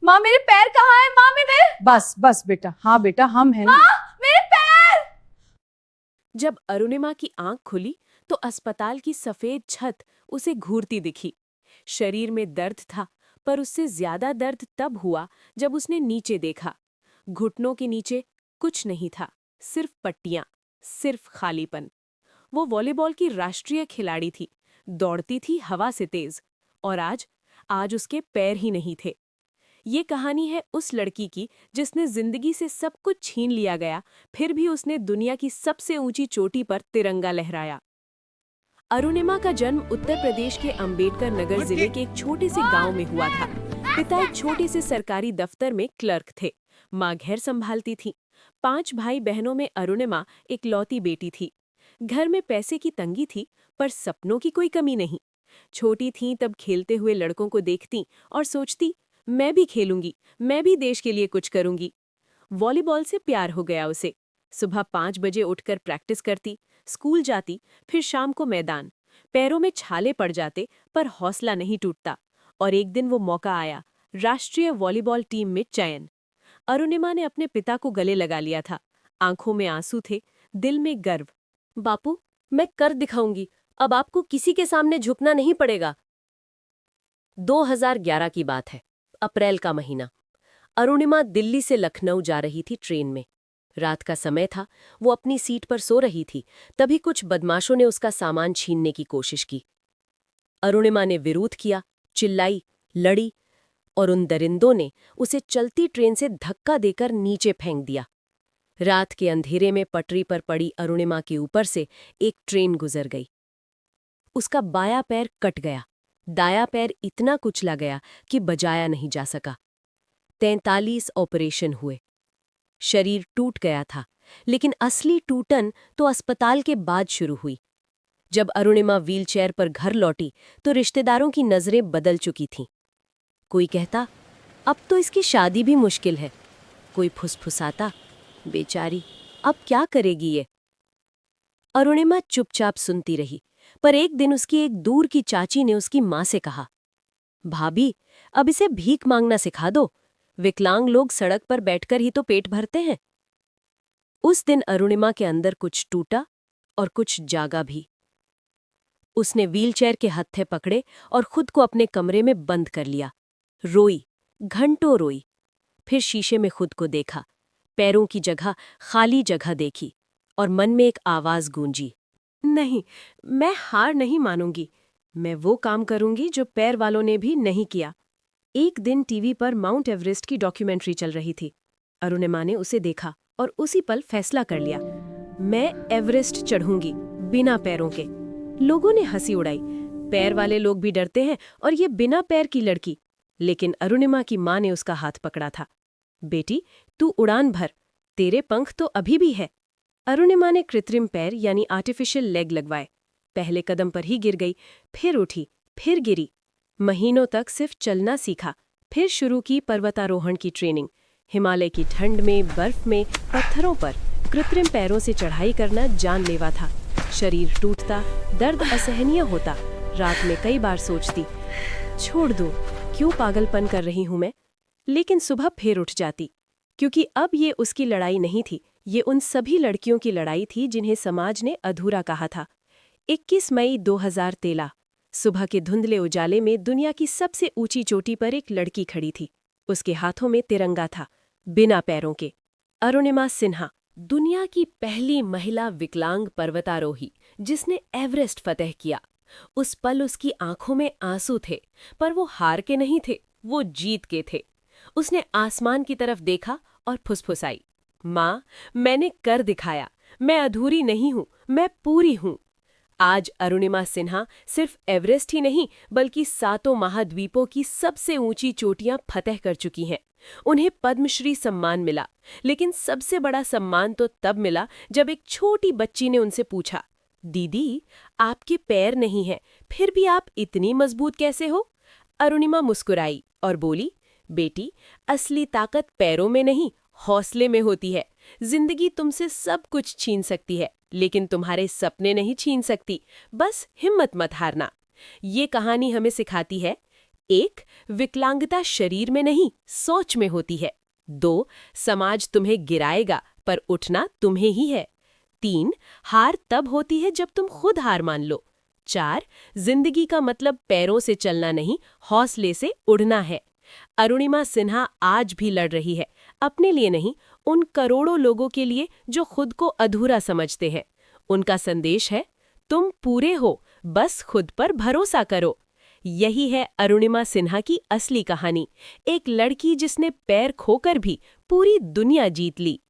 माँ मेरे पैर कहाँ है? माँ मेरे बस बस बेटा, हाँ बेटा हम हैं ना। माँ मेरे पैर। जब अरुणिमा की आंख खुली तो अस्पताल की सफेद छत उसे घूरती दिखी। शरीर में दर्द था, पर उससे ज्यादा दर्द तब हुआ जब उसने नीचे देखा। घुटनों के नीचे कुछ नहीं था, सिर्फ पट्टियां, सिर्फ खालीपन। वो वॉलीबॉल की राष्ट्रीय खिलाड़ी थी, दौड़ती थी हवा से तेज, और आज उसके पैर ही नहीं थे। ये कहानी है उस लड़की की जिसने जिंदगी से सब कुछ छीन लिया गया, फिर भी उसने दुनिया की सबसे ऊंची चोटी पर तिरंगा लहराया। अरुणिमा का जन्म उत्तर प्रदेश के अंबेडकर नगर जिले के एक छोटे से गांव में हुआ था। पिता एक छोटे से सरकारी दफ्तर में क्लर्क थे, माँ घर संभालती थी। 5 भाई बहनों में अरुणिमा इकलौती बेटी थी। घर में पैसे की तंगी थी, पर सपनों की कोई कमी नहीं। छोटी थीं तब खेलते हुए लड़कों को देखती और सोचती, मैं भी खेलूंगी, मैं भी देश के लिए कुछ करूंगी। वॉलीबॉल से प्यार हो गया उसे। सुबह 5 बजे उठकर प्रैक्टिस करती, स्कूल जाती, फिर शाम को मैदान। पैरों में छाले पड़ जाते, पर हौसला नहीं टूटता। और एक दिन वो मौका आया, राष्ट्रीय वॉलीबॉल टीम में चयन। अरुणिमा ने अपने पिता को गले लगा लिया था। आंखों में आंसू थे, दिल में गर्व। बापू, मैं कर दिखाऊंगी, अब आपको किसी के सामने झुकना नहीं पड़ेगा। 2011 की बात है, अप्रैल का महीना। अरुणिमा दिल्ली से लखनऊ जा रही थी ट्रेन में। रात का समय था, वो अपनी सीट पर सो रही थी, तभी कुछ बदमाशों ने उसका सामान छीनने की कोशिश की। अरुणिमा ने विरोध किया, चिल्लाई, लड़ी, और उन दरिंदों ने उसे चलती ट्रेन से धक्का देकर नीचे फेंक दिया। रात के अंधेरे में पटरी पर पड़ी अरुणिमा के ऊपर से एक ट्रेन गुजर गई। उसका बायां पैर कट गया, दायां पैर इतना कुचला गया कि बजाया नहीं जा सका। 43 ऑपरेशन हुए। शरीर टूट गया था, लेकिन असली टूटन तो अस्पताल के बाद शुरू हुई। जब अरुणिमा व्हीलचेयर पर घर लौटी तो रिश्तेदारों की नजरें बदल चुकी थीं। कोई कहता, अब तो इसकी शादी भी मुश्किल है। कोई फुसफुसाता, बेचारी, अब क्या करेगी ये। अरुणिमा चुपचाप सुनती रही, पर एक दिन उसकी एक दूर की चाची ने उसकी माँ से कहा, भाभी, अब इसे भीख मांगना सिखा दो। विकलांग लोग सड़क पर बैठकर ही तो पेट भरते हैं। उस दिन अरुणिमा के अंदर कुछ टूटा और कुछ जागा भी। उसने व्हीलचेयर के हत्थे पकड़े और खुद को अपने कमरे में बंद कर लिया। रोई, घंटों रोई। फिर शीशे में खुद को देखा, पैरों की जगह खाली जगह देखी, और मन में एक आवाज गूंजी, नहीं, मैं हार नहीं मानूंगी। मैं वो काम करूंगी जो पैर वालों ने भी नहीं किया। एक दिन टीवी पर माउंट एवरेस्ट की डॉक्यूमेंट्री चल रही थी। अरुणिमा ने उसे देखा और उसी पल फैसला कर लिया, मैं एवरेस्ट चढ़ूंगी, बिना पैरों के। लोगों ने हंसी उड़ाई, पैर वाले लोग भी डरते हैं, और ये बिना पैर की लड़की। लेकिन अरुणिमा की माँ ने उसका हाथ पकड़ा था, बेटी, तू उड़ान भर, तेरे पंख तो अभी भी है। अरुणिमा ने कृत्रिम पैर यानी आर्टिफिशियल लेग लगवाए। पहले कदम पर ही गिर गई, फिर उठी, फिर गिरी। महीनों तक सिर्फ चलना सीखा, फिर शुरू की पर्वतारोहण की ट्रेनिंग। हिमालय की ठंड में, बर्फ में, पत्थरों पर कृत्रिम पैरों से चढ़ाई करना जानलेवा था। शरीर टूटता, दर्द असहनीय होता। रात में कई बार सोचती, छोड़ दूं, क्यों पागलपन कर रही हूं मैं। लेकिन सुबह फिर उठ जाती, क्योंकि अब ये उसकी लड़ाई नहीं थी, ये उन सभी लड़कियों की लड़ाई थी जिन्हें समाज ने अधूरा कहा था। 21 मई 2013, सुबह के धुंधले उजाले में दुनिया की सबसे ऊंची चोटी पर एक लड़की खड़ी थी। उसके हाथों में तिरंगा था, बिना पैरों के। अरुणिमा सिन्हा, दुनिया की पहली महिला विकलांग पर्वतारोही जिसने एवरेस्ट फतह किया। उस पल उसकी आंखों में आंसू थे, पर वो हार के नहीं थे, वो जीत के थे। उसने आसमान की तरफ देखा और फुसफुसाई, माँ, मैंने कर दिखाया, मैं अधूरी नहीं हूँ, मैं पूरी हूँ। आज अरुणिमा सिन्हा सिर्फ एवरेस्ट ही नहीं, बल्कि 7 महाद्वीपों की सबसे ऊंची चोटियां फतह कर चुकी हैं। उन्हें पद्मश्री सम्मान मिला, लेकिन सबसे बड़ा सम्मान तो तब मिला जब एक छोटी बच्ची ने उनसे पूछा, दीदी, आपके पैर नहीं हैं, फिर भी आप इतनी मजबूत कैसे हो? अरुणिमा मुस्कुराई और बोली, बेटी, असली ताकत पैरों में नहीं, हौसले में होती है। जिंदगी तुमसे सब कुछ छीन सकती है, लेकिन तुम्हारे सपने नहीं छीन सकती। बस हिम्मत मत हारना। ये कहानी हमें सिखाती है, 1. विकलांगता शरीर में नहीं, सोच में होती है। 2. समाज तुम्हें गिराएगा पर उठना तुम्हें ही है। 3. हार तब होती है जब तुम खुद हार मान लो। 4. जिंदगी का मतलब पैरों से चलना नहीं, हौसले से उड़ना है। अरुणिमा सिन्हा आज भी लड़ रही है, अपने लिए नहीं, उन करोड़ों लोगों के लिए जो खुद को अधूरा समझते हैं। उनका संदेश है, तुम पूरे हो, बस खुद पर भरोसा करो। यही है अरुणिमा सिन्हा की असली कहानी, एक लड़की जिसने पैर खोकर भी पूरी दुनिया जीत ली।